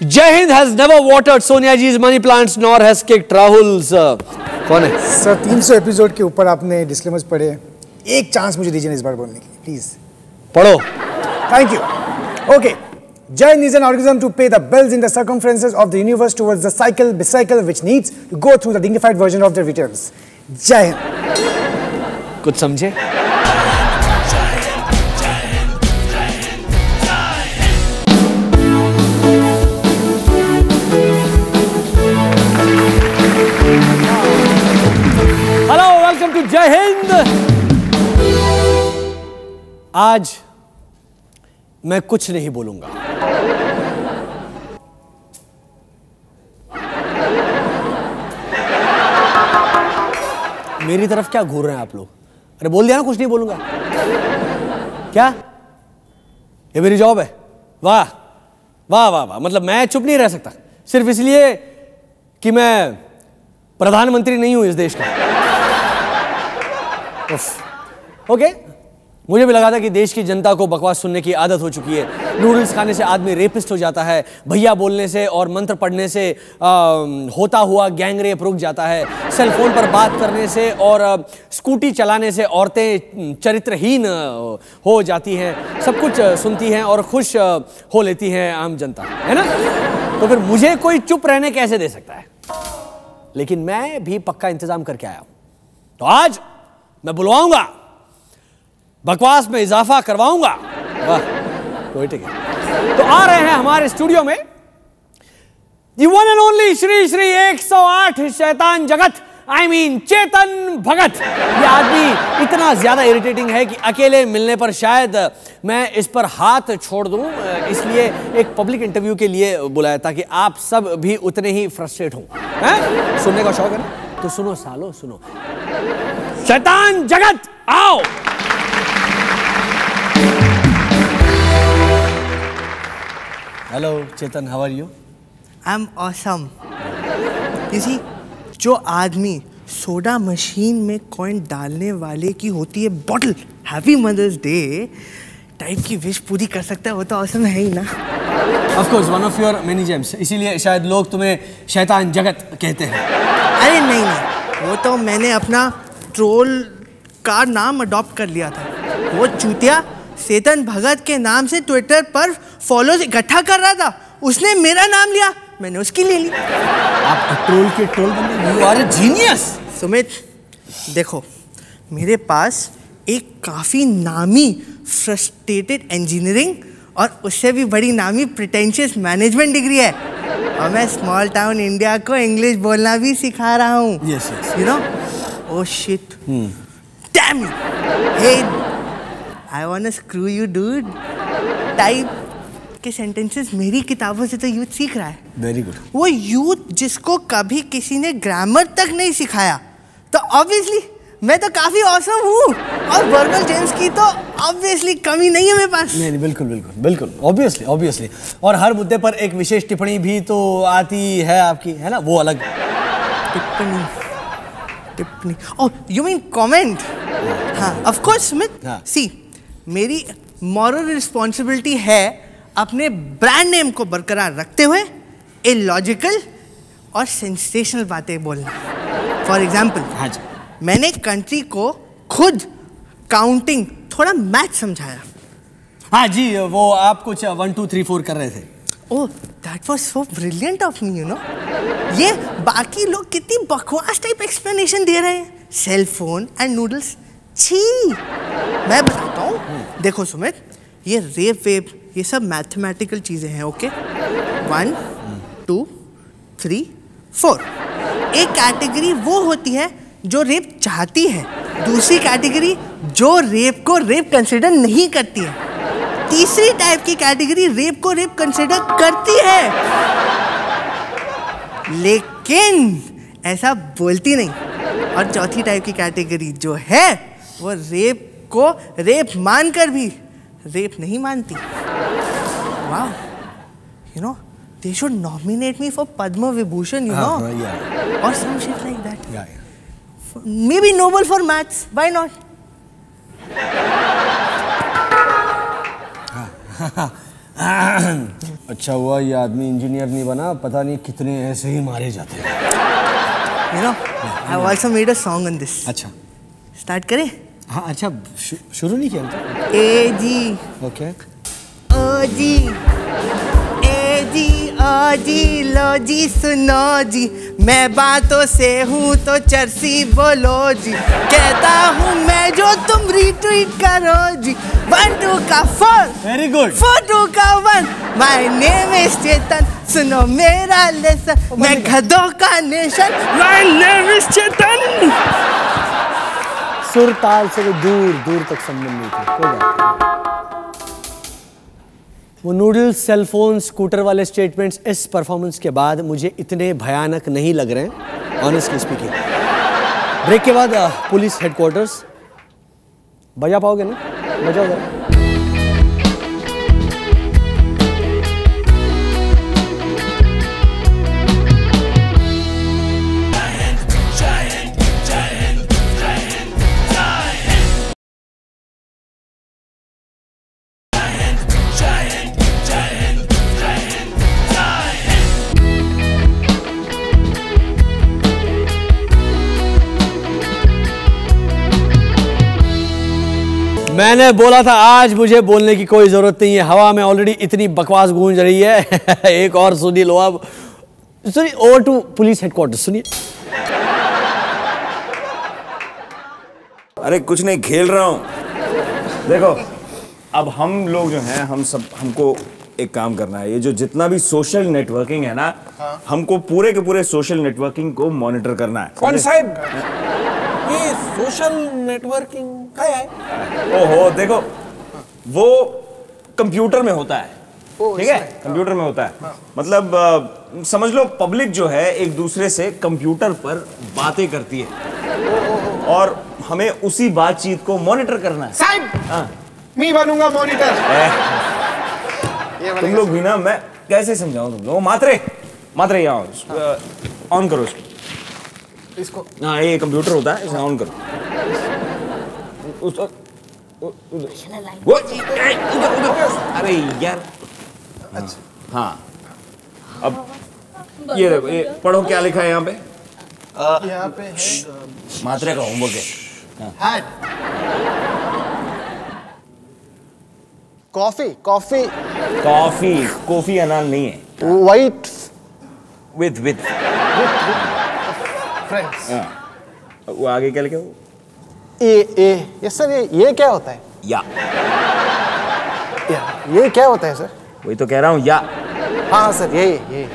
Jai Hind has never watered Sonia ji's money plants nor has kicked Rahul's. कौन है? Sir 300 episode के ऊपर आपने डिस्क्लेमर्स पढ़े, एक चांस मुझे दीजिए इस बार बोलने की, प्लीज. पढ़ो. Thank you. Okay. Jai Hind is an organism to pay the bills in the circumferences of the universe towards the bicycle which needs to go through the dignified version of their returns. Jai Hind. कुछ समझे? Welcome to जय हिंद. आज मैं कुछ नहीं बोलूंगा. मेरी तरफ क्या घूर रहे हैं आप लोग? अरे बोल दिया ना कुछ नहीं बोलूंगा. क्या ये मेरी जॉब है? वाह वाह वाह वाह. मतलब मैं चुप नहीं रह सकता सिर्फ इसलिए कि मैं प्रधानमंत्री नहीं हूं इस देश का. ओके. मुझे भी लगा था कि देश की जनता को बकवास सुनने की आदत हो चुकी है. नूडल्स खाने से आदमी रेपिस्ट हो जाता है, भैया बोलने से और मंत्र पढ़ने से होता हुआ गैंगरेप रुक जाता है, सेल फोन पर बात करने से और स्कूटी चलाने से औरतें चरित्रहीन हो जाती हैं, सब कुछ सुनती हैं और खुश हो लेती हैं आम जनता, है ना? तो फिर मुझे कोई चुप रहने कैसे दे सकता है? लेकिन मैं भी पक्का इंतजाम करके आया हूं. तो आज मैं बुलवाऊंगा, बकवास में इजाफा करवाऊंगा. वाह, कोई ठीक है. तो आ रहे हैं हमारे स्टूडियो में the one and only Shri Shri 108 Shaitan जगत, आई मीन चेतन भगत. ये आदमी इतना ज्यादा इरिटेटिंग है कि अकेले मिलने पर शायद मैं इस पर हाथ छोड़ दूं, इसलिए एक पब्लिक इंटरव्यू के लिए बुलाया ताकि आप सब भी उतने ही फ्रस्ट्रेट हों. सुनने का शौक है ना? तो सुनो सालो, सुनो. शैतान जगत आओ. Hello Chetan, how are you? I am awesome. किसी जो आदमी सोडा मशीन में कॉइन डालने वाले की होती है bottle, happy mother's day type की विश पूरी कर सकता है, वो तो ऑसम है ही ना. Of course, one of your many James, इसीलिए शायद लोग तुम्हें शैतान जगत कहते हैं. अरे नहीं नहीं, वो तो मैंने अपना ट्रोल का नाम अडॉप्ट कर लिया था. वो चूतिया चेतन भगत के नाम से ट्विटर पर फॉलोज इकट्ठा कर रहा था, उसने मेरा नाम लिया, मैंने उसकी ले ली. आप ट्रोल के ट्रोल बन गए. You are a genius. Sumit देखो, मेरे पास एक काफ़ी नामी फ्रस्ट्रेटेड इंजीनियरिंग और उससे भी बड़ी नामी प्रिटेंशियस मैनेजमेंट डिग्री है, और मैं स्मॉल टाउन इंडिया को इंग्लिश बोलना भी सिखा रहा हूँ. You know. Oh shit, damn you, hey I want to screw you dude type के सेंटेंसेस मेरी किताबों से तो यूथ सीख रहा है. Very good. वो यूथ जिसको कभी किसी ने ग्रामर तक नहीं सिखाया, तो ऑब्वियसली मैं तो काफी ऑसम हूँ, और वर्बल जेम्स की तो ऑब्वियसली कमी नहीं है मेरे पास. नहीं बिल्कुल बिल्कुल बिल्कुल, ऑब्वियसली ऑब्वियसली. और हर मुद्दे पर एक विशेष टिप्पणी भी तो आती है आपकी, है ना? वो अलग टिप्पणी. टिप्पणी, ओह यू मीन कमेंट. हाँ ऑफ कोर्स सुमित. सी, मेरी मॉरल रिस्पॉन्सिबिलिटी है अपने ब्रांड नेम को बरकरार रखते हुए इलॉजिकल और सेंसेशनल बातें बोलना. फॉर एग्जाम्पल, हाँ जी, मैंने कंट्री को खुद काउंटिंग थोड़ा मैथ समझाया. हाँ जी, वो आप कुछ 1 2 3 4 कर रहे थे. Oh that was so brilliant of me, you know. ये बाकी लोग कितनी बकवास टाइप एक्सप्लेनेशन दे रहे हैं. सेल फोन एंड नूडल्स, छी. मैं बताता हूँ. देखो सुमित, ये रेप वेप ये सब मैथमेटिकल चीजें हैं. ओके, 1 2 3 4. एक कैटेगरी वो होती है जो रेप चाहती है, दूसरी कैटेगरी जो रेप को रेप कंसिडर नहीं करती है, तीसरी टाइप की कैटेगरी रेप को रेप कंसिडर करती है लेकिन ऐसा बोलती नहीं, और चौथी टाइप की कैटेगरी जो है वो रेप को रेप मानकर भी रेप नहीं मानती. वाह, you know, they should nominate me for Padma Vibhushan, you know, yeah. or some shit like that. Yeah. Maybe Nobel for maths. Why not? अच्छा हुआ ये आदमी इंजीनियर नहीं बना, पता नहीं कितने ऐसे ही मारे जाते हैं। You know, I've also made a song on this. अच्छा Start करें? हाँ अच्छा शुरू नहीं किया तो? ए जी ओके ओ जी ए जी ओ जी लो जी सुनो जी, मैं बातों से हूँ तो चरसी बोलो जी, कहता हूँ मैं जो तुम रीट्वीट करो जी, 1 2 का 4 वेरी गुड 4 2 का 1, माय नेम इज चेतन, सुनो मेरा लेसन, मैं गधों का नेशन, माय नेम इज चेतन। सुर ताल से वो दूर दूर तक संबंध नहीं थे, कोई बात नहीं। वो नूडल्स, सेलफोन, स्कूटर वाले स्टेटमेंट्स इस परफॉर्मेंस के बाद मुझे इतने भयानक नहीं लग रहे हैं, ऑनेस्टली स्पीकिंग। ब्रेक के बाद पुलिस हेडक्वार्टर्स बजा पाओगे ना? बजाओ जरा। मैंने बोला था आज मुझे बोलने की कोई जरूरत नहीं है, हवा में ऑलरेडी इतनी बकवास गूंज रही है। एक और सुनी लो अब, सुनिए, ओवर टू पुलिस हेडक्वार्टर, सुनिए। अरे कुछ नहीं, खेल रहा हूं। देखो अब हम लोग जो हैं, हमको एक काम करना है, ये जो जितना भी सोशल नेटवर्किंग है ना, हमको पूरे के पूरे सोशल नेटवर्किंग को मॉनिटर करना है। कौन साहब ये सोशल नेटवर्किंग क्या है? ओहो देखो, वो कंप्यूटर में होता है, ठीक है? कंप्यूटर में होता है, मतलब समझ लो पब्लिक जो है एक दूसरे से कंप्यूटर पर बातें करती है और हमें उसी बातचीत को मॉनिटर करना है। साहब मैं बनूंगा मॉनिटर। तुम लोग भी ना, मैं कैसे समझाऊं तुम लोग? मात्रे यहाँ ऑन करो इसको। हाँ ये कंप्यूटर होता है, इसे ऑन करो। वो अरे यार, हाँ अब ये देखो, ये पढ़ो क्या लिखा है यहाँ पे। यहाँ पे है मात्रे का होमवर्क है। कॉफी कॉफी कॉफी अनाल नहीं है, वाइट विद फ्रेंड्स। वो आगे क्या लिखा? यस सर, ये क्या होता है? या ये क्या होता है सर? वही तो कह रहा हूँ, या। हाँ सर, ये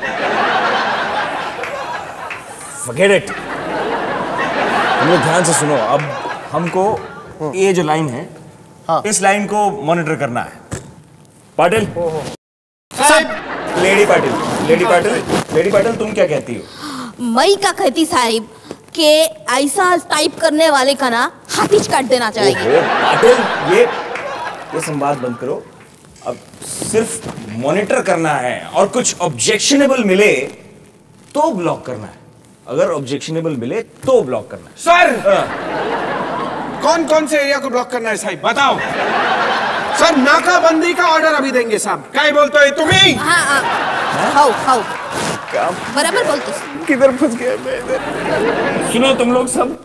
Forget it। तुम लोग ध्यान से सुनो, अब हमको ये जो लाइन है, इस लाइन को मॉनिटर करना है। पाटिल, लेडी पाटिल तुम क्या कहती हो? मैं क्या कहती साहिब कि ऐसा टाइप करने वाले का ना हाथी काट देना चाहिए। पाटिल ये संवाद बंद करो, अब सिर्फ मॉनिटर करना है और कुछ ऑब्जेक्शनेबल मिले तो ब्लॉक करना है। अगर ऑब्जेक्शनेबल मिले तो ब्लॉक करना है। सर कौन कौन से एरिया को ब्लॉक करना है साहब बताओ। सर नाकाबंदी का ऑर्डर अभी देंगे साहब। क्या बोलते हो तुम्हें? हाँ बराबर बोलते। किधर फंस गया मैं इधर? सुनो तुम लोग सब,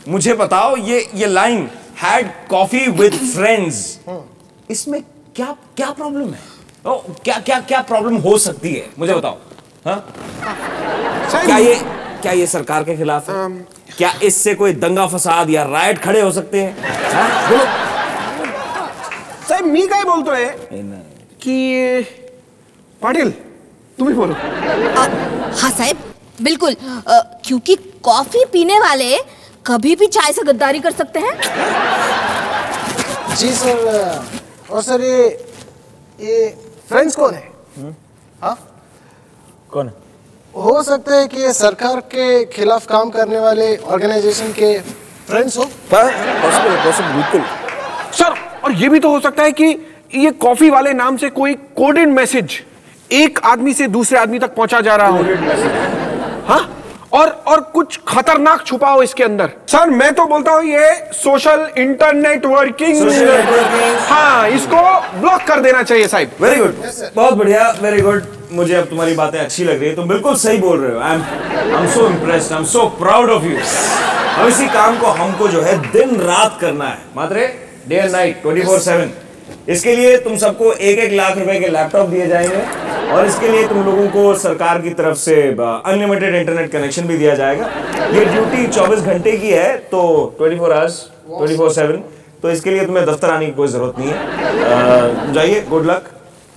मुझे बताओ, ये line had coffee with friends, इसमें क्या प्रॉब्लम है? ओ, क्या प्रॉब्लम हो सकती है, मुझे बताओ। हाँ? क्या ये सरकार के खिलाफ है? क्या इससे कोई दंगा फसाद या राइट खड़े हो सकते हैं? हाँ? बोलो साहब, मी क्या बोलते है कि पाटिल तुम ही बोलो। हाँ साहब बिल्कुल, क्योंकि कॉफी पीने वाले कभी भी चाय से गद्दारी कर सकते हैं। जी सर। और सर ये फ्रेंड्स कौन है? हाँ कौन हो सकता है कि ये सरकार के खिलाफ काम करने वाले ऑर्गेनाइजेशन के फ्रेंड्स हो। पॉसिबल बिल्कुल सर। और ये भी तो हो सकता है कि ये कॉफी वाले नाम से कोई कोडेड मैसेज एक आदमी से दूसरे आदमी तक पहुंचा जा रहा हो। हाँ, और कुछ खतरनाक छुपा हो इसके अंदर। सर मैं तो बोलता हूँ ये सोशल इंटरनेट वर्किंग, हाँ इसको ब्लॉक कर देना चाहिए साहब। वेरी गुड, बहुत बढ़िया, वेरी गुड। मुझे अब तुम्हारी बातें अच्छी लग रही है, तुम बिल्कुल सही बोल रहे हो। I am so impressed, I am so proud of you. अब इसी काम को हमको जो है दिन रात करना है, मात्रे डे एंड नाइट 24/7। इसके लिए तुम सबको 1-1 लाख रुपए के लैपटॉप दिए जाएंगे और इसके लिए तुम लोगों को सरकार की तरफ से अनलिमिटेड इंटरनेट कनेक्शन भी दिया जाएगा। ये ड्यूटी 24 घंटे की है, तो 24 आवर्स 24/7, तो इसके लिए तुम्हें दफ्तर आने की कोई जरूरत नहीं है। जाइए, गुड लक।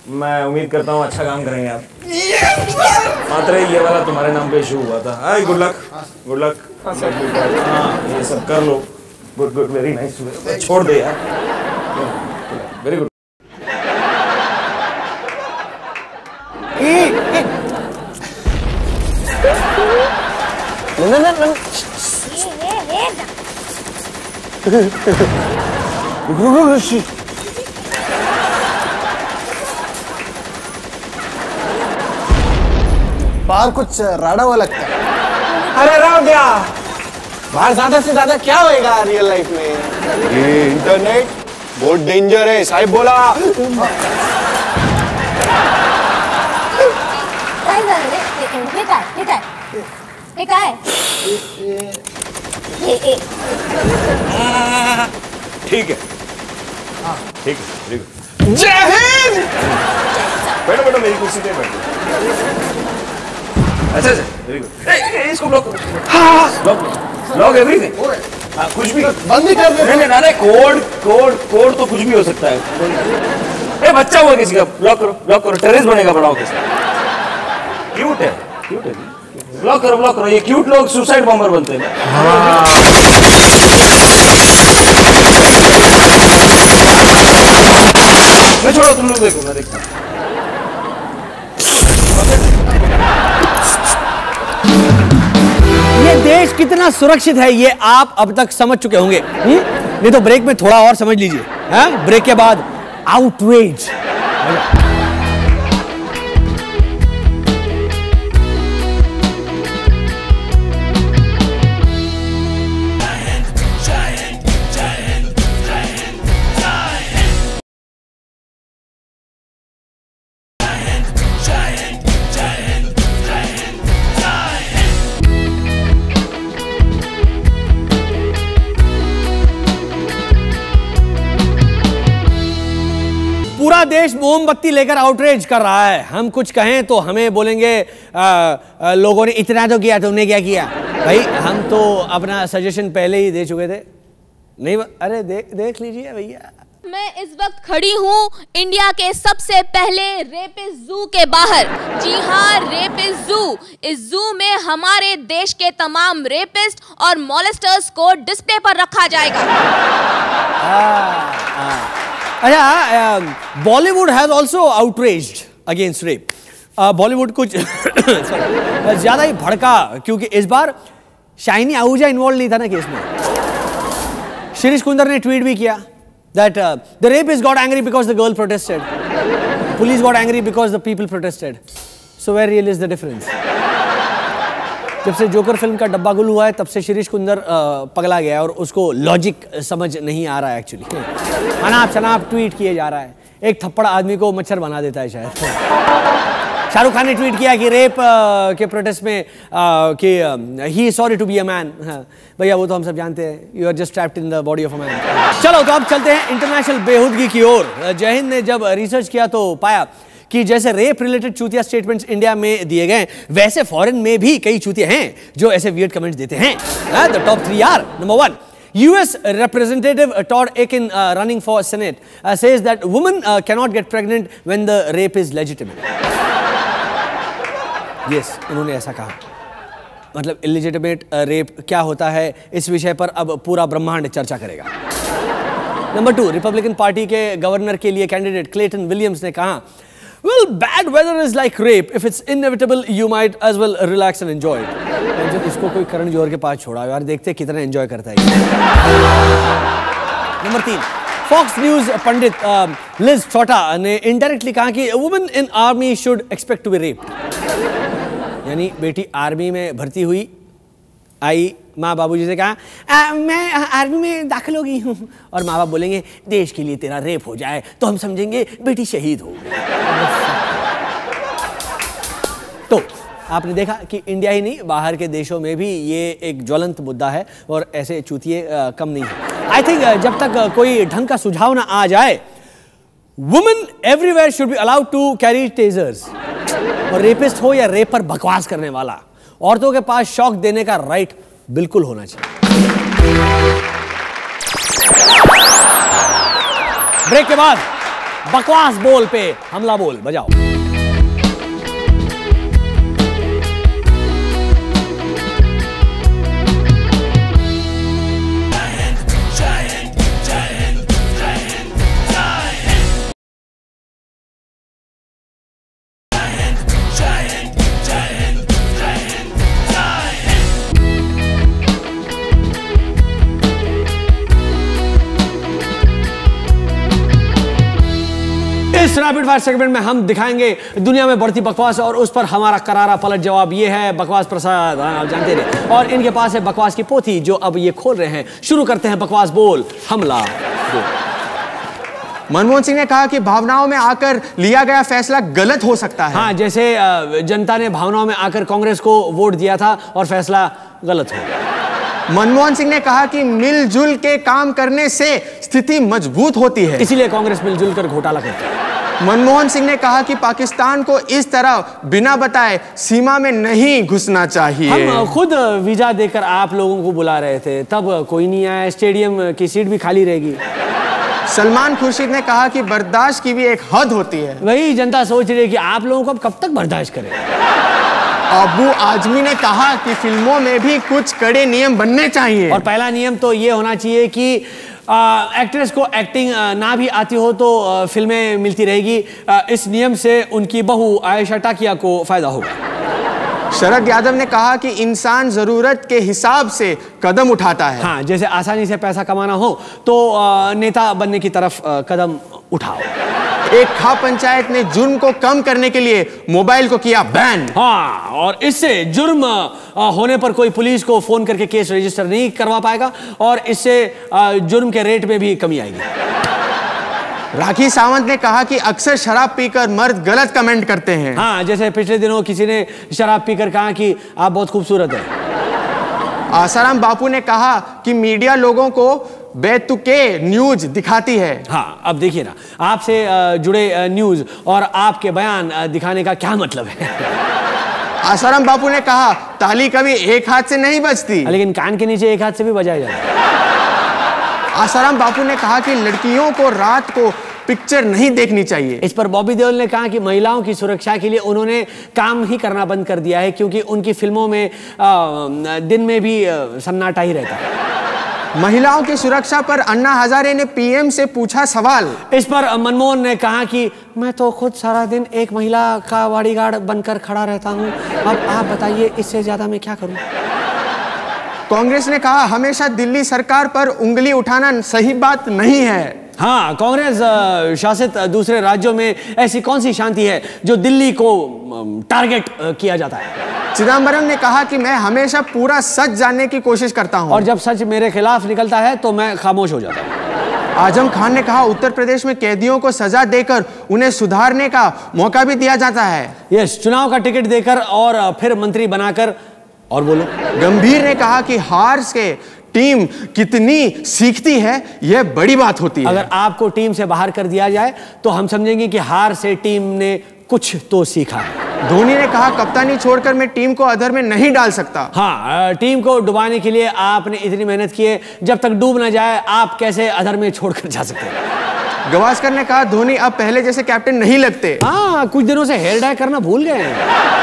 मैं उम्मीद करता हूँ अच्छा काम करेंगे आप। मात्र ये वाला तुम्हारे नाम पे इशू हुआ था। Hi, good luck, good luck. हाँ, ये सब कर लो। Good good, very nice. छोड़ दे यार, वेरी गुड। बाहर कुछ राड़ा हुआ लगता है। अरे राम क्या, बाहर ज्यादा से ज्यादा क्या होएगा रियल लाइफ में? ये इंटरनेट बहुत डेंजर है, साहिब बोला। ठीक है, ठीक है, वेरी गुड। जय हिंद। बैठो बैठो, मेरी कुर्सी पे बैठो। अच्छा अच्छा, वेरी गुड। इसको ब्लॉक करो। हाँ, ब्लॉक एवरीथिंग। कुछ भी बंद ही कर दे। नहीं, कोड तो कुछ भी हो सकता है। बच्चा हुआ किसी का, ब्लॉक करो, टेररिस्ट बनेगा बड़ा होकर। क्यूट है, ब्लॉक करो। ये क्यूट लोग सुसाइड बॉम्बर बनते हैं। मैं छोड़ो, तुम लोग देखो, मैं देखता हूँ। ये देश कितना सुरक्षित है ये आप अब तक समझ चुके होंगे। नहीं तो ब्रेक में थोड़ा और समझ लीजिए। हाँ, ब्रेक के बाद आउटरेज। पूरा देश मोमबत्ती लेकर आउटरेज कर रहा है। हम कुछ कहें तो हमें बोलेंगे लोगों ने इतना तो किया, तुमने क्या किया? भाई हम तो अपना सजेशन पहले ही दे चुके थे। नहीं, अरे देख लीजिए भैया। मैं इस वक्त खड़ी हूँ इंडिया के सबसे पहले रेपिस्ट जू के बाहर। जी हाँ, रेपिस्ट जू। इस जू में हमारे देश के तमाम रेपिस्ट और मॉलेस्टर्स को डिस्प्ले पर रखा जाएगा। अच्छा, Bollywood has also outraged against rape. Bollywood कुछ ज्यादा ही भड़का, क्योंकि इस बार शाइनी आहूजा इन्वॉल्व नहीं था ना केस में। शिरीष कुंदर ने ट्वीट भी किया that the rapist got angry because the girl protested. The police got angry because the people protested. So where really is the difference? जब से जोकर फिल्म का डब्बा गुल हुआ है तब से शिरीष कुंदर पगला गया और उसको लॉजिक समझ नहीं आ रहा है एक्चुअली। अनाप शनाप ट्वीट किए जा रहा है। एक थप्पड़ आदमी को मच्छर बना देता है शायद। शाहरुख खान ने ट्वीट किया कि रेप के प्रोटेस्ट में कि he sorry to be a man. भैया वो तो हम सब जानते हैं, you are just trapped in the body of a man. चलो तो अब चलते हैं इंटरनेशनल बेहूदगी की ओर। जय हिंद ने जब रिसर्च किया तो पाया कि जैसे रेप रिलेटेड चूतिया स्टेटमेंट्स इंडिया में दिए गए, वैसे फॉरेन में भी कई चूतिया हैं जो ऐसे वियर्ड कमेंट्स देते हैं। The top 3 are: number 1, US Representative Todd Akin, running for Senate, says that women cannot get pregnant when the rape is legitimate. Yes, उन्होंने ऐसा कहा। मतलब इलिजिटिमेट रेप क्या होता है, इस विषय पर अब पूरा ब्रह्मांड चर्चा करेगा। नंबर 2, रिपब्लिकन पार्टी के गवर्नर के लिए कैंडिडेट क्लेटन विलियम्स ने कहा, well, bad weather is like rape. If it's inevitable, you might as well relax and enjoy it. जब इसको कोई करण जौहर के पास छोड़ा यार, देखते कितना एंजॉय करता है। Number 3, Fox News pundit Liz छोटा ने इनडायरेक्टली कहा कि women in army should expect to be raped. यानी बेटी आर्मी में भर्ती हुई आई माँ बाबूजी से कहा मैं आर्मी में दाखिल हो गई हूँ, और माँ बाप बोलेंगे देश के लिए तेरा रेप हो जाए तो हम समझेंगे बेटी शहीद हो गई। तो आपने देखा कि इंडिया ही नहीं बाहर के देशों में भी ये एक ज्वलंत मुद्दा है और ऐसे चूतिए कम नहीं है। आई थिंक जब तक कोई ढंग का सुझाव ना आ जाए, women everywhere should be allowed to carry tasers, और रेपिस्ट हो या रेप पर बकवास करने वाला, औरतों के पास शॉक देने का राइट बिल्कुल होना चाहिए। ब्रेक के बाद बकवास बोल पे हमला बोल बजाओ। इस रैपिड फायर सेगमेंट में हम दिखाएंगे दुनिया में बढ़ती बकवास और उस पर हमारा करारा पलट जवाब। ये है बकवास प्रसाद, आप जानते रहे, और इनके पास है बकवास की पोथी जो अब ये खोल रहे हैं। शुरू करते हैं बकवास बोल हमला बोल। मनमोहन सिंह ने कहा कि भावनाओं में आकर लिया गया फैसला गलत हो सकता है। हाँ, जैसे जनता ने भावनाओं में आकर कांग्रेस को वोट दिया था और फैसला गलत हो गया। मनमोहन सिंह ने कहा कि मिलजुल के काम करने से स्थिति मजबूत होती है, इसीलिए कांग्रेस मिलजुल कर घोटाला करती है। मनमोहन सिंह ने कहा कि पाकिस्तान को इस तरह बिना बताए सीमा में नहीं घुसना चाहिए। हम खुद वीजा देकर आप लोगों को बुला रहे थे, तब कोई नहीं आया, स्टेडियम की सीट भी खाली रहेगी। सलमान खुर्शीद ने कहा कि बर्दाश्त की भी एक हद होती है। वही जनता सोच रही है कि आप लोगों को अब कब तक बर्दाश्त करें। अबू आजमी ने कहा कि फिल्मों में भी कुछ कड़े नियम बनने चाहिए, और पहला नियम तो ये होना चाहिए कि एक्ट्रेस को एक्टिंग ना भी आती हो तो फिल्में मिलती रहेगी। इस नियम से उनकी बहू आयशा टाकिया को फायदा होगा। शरद यादव ने कहा कि इंसान जरूरत के हिसाब से कदम उठाता है। हाँ, जैसे आसानी से पैसा कमाना हो तो नेता बनने की तरफ कदम उठाओ। एक खाप पंचायत ने जुर्म को कम करने के लिए मोबाइल को किया बैन। हाँ, और इससे जुर्म होने पर कोई पुलिस को फोन करके केस रजिस्टर नहीं करवा पाएगा, और इससे जुर्म के रेट में भी कमी आएगी। राखी सावंत ने कहा कि अक्सर शराब पीकर मर्द गलत कमेंट करते हैं। हाँ, जैसे पिछले दिनों किसी ने शराब पीकर कहा कि आप बहुत खूबसूरत हैं। आसाराम बापू ने कहा कि मीडिया लोगों को बेतुके न्यूज दिखाती है। हाँ, अब देखिए ना, आपसे जुड़े न्यूज और आपके बयान दिखाने का क्या मतलब है। आसाराम बापू ने कहा ताली कभी एक हाथ से नहीं बजती, लेकिन कान के नीचे एक हाथ से भी बजाया जाता है। आसाराम बापू ने कहा कि लड़कियों को रात को पिक्चर नहीं देखनी चाहिए। इस पर बॉबी देओल ने कहा कि महिलाओं की सुरक्षा के लिए उन्होंने काम ही करना बंद कर दिया है, क्योंकि उनकी फिल्मों में दिन में भी सन्नाटा ही रहता है। महिलाओं की सुरक्षा पर अन्ना हजारे ने पीएम से पूछा सवाल। इस पर मनमोहन ने कहा कि मैं तो खुद सारा दिन एक महिला का बॉडीगार्ड बनकर खड़ा रहता हूं, अब आप बताइए इससे ज्यादा मैं क्या करूं। कांग्रेस ने कहा हमेशा दिल्ली सरकार पर उंगली उठाना सही बात नहीं है। हाँ, कांग्रेस शासित दूसरे राज्यों में ऐसी कौन सी शांति है जो दिल्ली को टारगेट किया जाता है। चिदम्बरम ने कहा कि मैं हमेशा पूरा सच जानने की कोशिश करता हूं, और जब सच मेरे खिलाफ निकलता है तो मैं खामोश हो जाता हूं। आजम खान ने कहा उत्तर प्रदेश में कैदियों को सजा देकर उन्हें सुधारने का मौका भी दिया जाता है। यस, चुनाव का टिकट देकर और फिर मंत्री बनाकर। और बोलो। गंभीर ने कहा कि हार से टीम कितनी सीखती है यह बड़ी बात होती है। अगर आपको टीम से बाहर कर दिया जाए तो हम समझेंगे कि हार से टीम ने कुछ तो सीखा है। धोनी ने कहा कप्तानी छोड़कर मैं टीम को अधर में नहीं डाल सकता। हाँ, टीम को डुबाने के लिए आपने इतनी मेहनत की है, जब तक डूब ना जाए आप कैसे अधर में छोड़कर जा सकते हैं। गवास्कर ने कहा धोनी अब पहले जैसे कैप्टन नहीं लगते। हाँ, कुछ दिनों से हेयर डाई करना भूल गए हैं।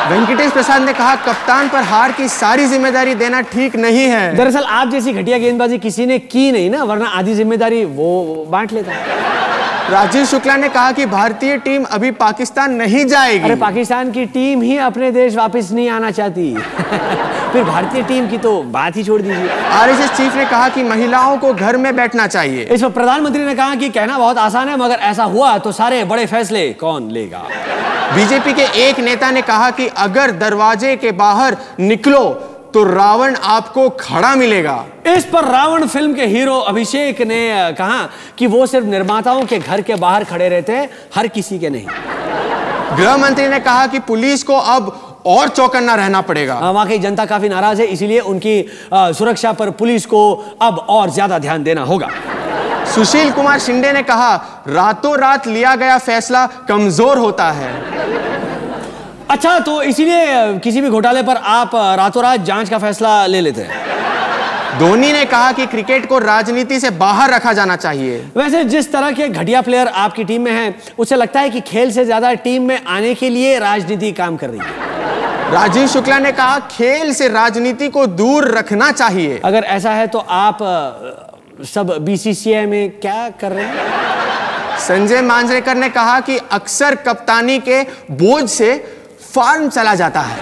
वेंकटेश प्रसाद ने कहा कप्तान पर हार की सारी जिम्मेदारी देना ठीक नहीं है। दरअसल आप जैसी घटिया गेंदबाजी किसी ने की नहीं ना, वरना आधी जिम्मेदारी वो बांट लेता है। राजीव शुक्ला ने कहा कि भारतीय टीम अभी पाकिस्तान नहीं जाएगी। अरे पाकिस्तान की टीम ही अपने देश वापस नहीं आना चाहती। फिर भारतीय टीम की तो बात ही छोड़ दीजिए। आरएसएस चीफ ने कहा कि महिलाओं को घर में बैठना चाहिए। इस पर प्रधानमंत्री ने कहा कि कहना बहुत आसान है, मगर ऐसा हुआ तो सारे बड़े फैसले कौन लेगा। बीजेपी के एक नेता ने कहा कि अगर दरवाजे के बाहर निकलो तो रावण आपको खड़ा मिलेगा। इस पर रावण फिल्म के हीरो अभिषेक ने कहा कि वो सिर्फ निर्माताओं के घर के बाहर खड़े रहते हैं, हर किसी के नहीं। गृह मंत्री ने कहा कि पुलिस को अब और चौकन्ना रहना पड़ेगा। वहां की जनता काफी नाराज है, इसीलिए उनकी सुरक्षा पर पुलिस को अब और ज्यादा ध्यान देना होगा। सुशील कुमार शिंदे ने कहा, रातों रात लिया गया फैसला कमजोर होता है। अच्छा, तो इसीलिए किसी भी घोटाले पर आप रातों रात जांच का फैसला ले लेते हैं। धोनी ने कहा कि क्रिकेट को राजनीति से बाहर रखा जाना चाहिए। वैसे जिस तरह के घटिया प्लेयर आपकी टीम में हैं, उससे लगता है कि खेल से ज्यादा टीम में आने के लिए राजनीति काम कर रही है। राजीव शुक्ला ने कहा, खेल से राजनीति को दूर रखना चाहिए। अगर ऐसा है तो आप सब बीसीसीआई में क्या कर रहे हैं? संजय मांजरेकर ने कहा कि अक्सर कप्तानी के बोझ से फॉर्म चला जाता है।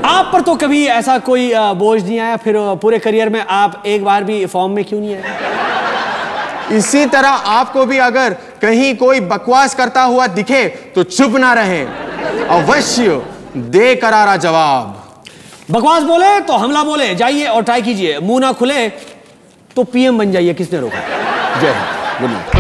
आप पर तो कभी ऐसा कोई बोझ नहीं आया, फिर पूरे करियर में आप एक बार भी फॉर्म में क्यों नहीं आए? इसी तरह आपको भी अगर कहीं कोई बकवास करता हुआ दिखे तो चुप ना रहें, अवश्य दे करारा जवाब। बकवास बोले तो हमला बोले, जाइए और ट्राई कीजिए। मुंह ना खुले तो पीएम बन जाइए, किसने रोका? जय हिंद, गुड नाइट।